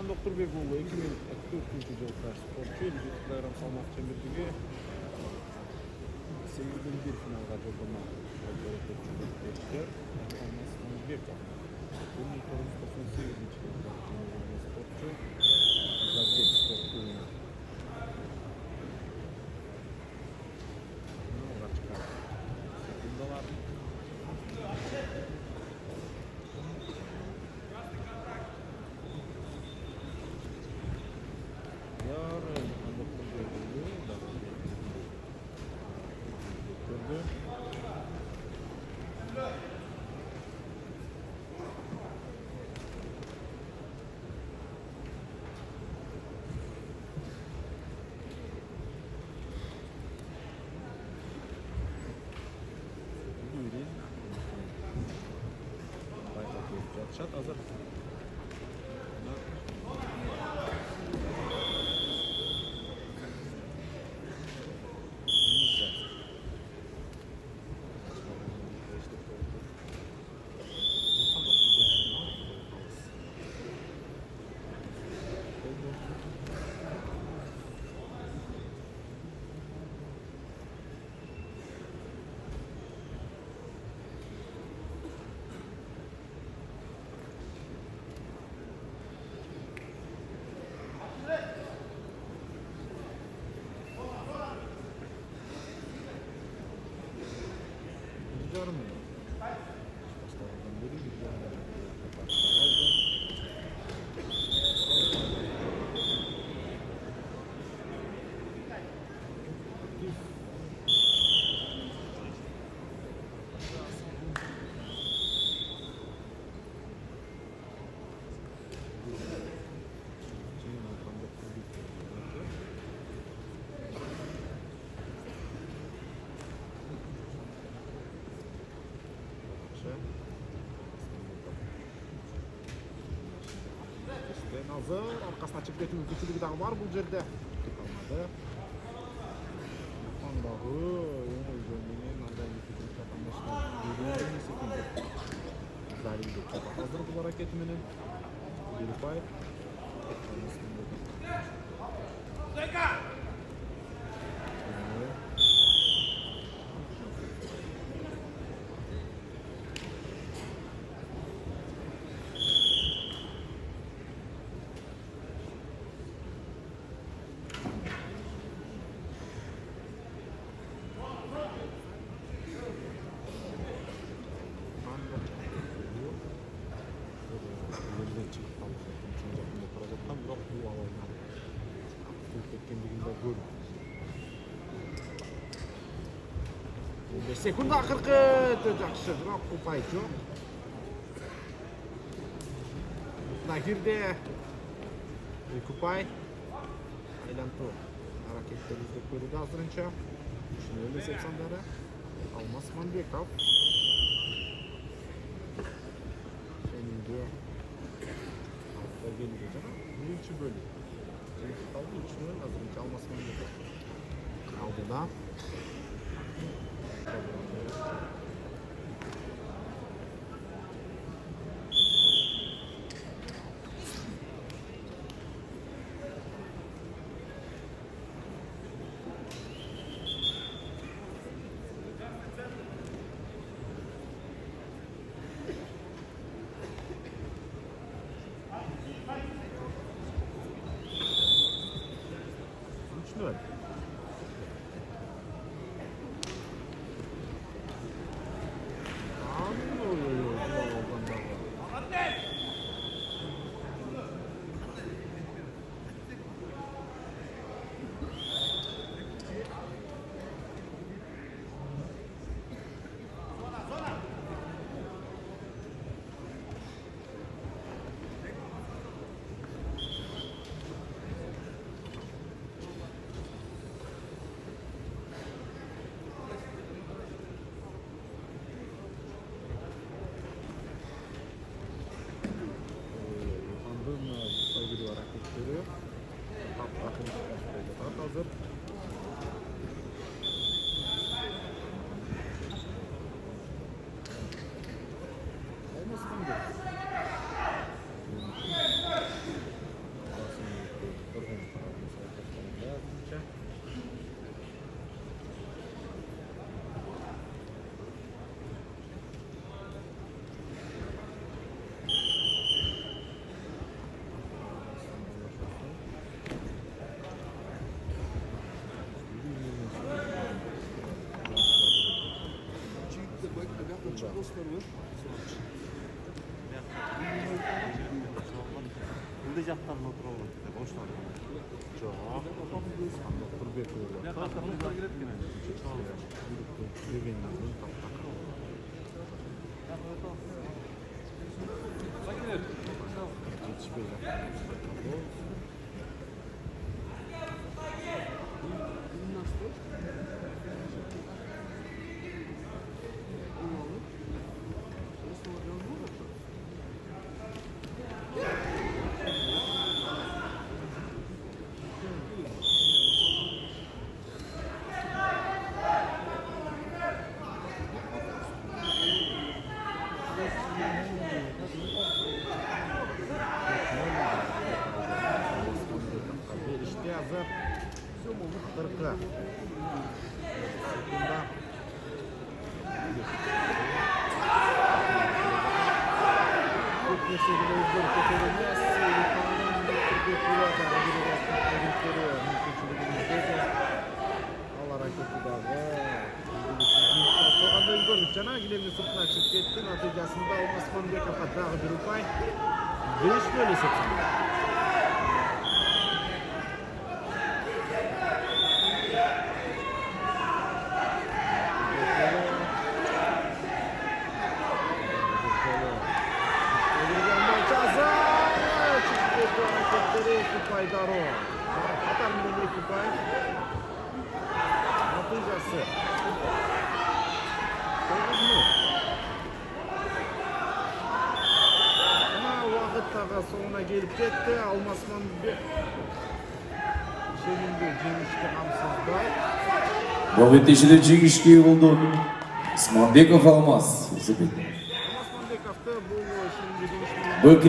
Hasan Dokturbek уулу 2004 жылы спортчу 50 кг салмак чембирдиги 8-1 финалга жолдомо өткөрүлдү. Алмаз Манбеков 1998 жылы спортчу Жазбек спорт клубуна Şat hazır. Yarım mı? Başlarından beri bir yarım. Hazır, arkasına açıp geçmek güçlülüğü daha var bu yerde. Kalmadı. Ondağı yönünün anda yükümlülük vatandaşlar yürüyen sekinde. Zalim geçiyor. Hazır bu hareketinin Yürüpay. Sekunda akırkı жақсы, бірақ ұпай жоқ. Нагирде ұпай айланту әрекеттер іздеп көруді азырынша. Шынелі сепсандары Алмаз Манбеков. Шенінде келді жана бірінші бөлім. Қалды 3-0 азырынша Алмаз Манбеков. Алдыда. Hazır. Bunday jaqdan o'tirib boshladi. Yo'q. Qurbek o'ylab. Deganingizdan berishdi hozir. So'mlik 40. Jana gilemni sırtına çıktı etti. Natijasında Osmanbekov hatta bir upay 5 böyle seçildi. Kupaydarı. Katar milli kupay. Natijası. Ama vaqt tağa sonuna gelip ketdi. Almasmanbek Şerimde jengishga hamsizday. David ishida jengishga bo'ldi. Usmonbekov Almas. Almasmanbekovda bu Şerimde jengishga Bu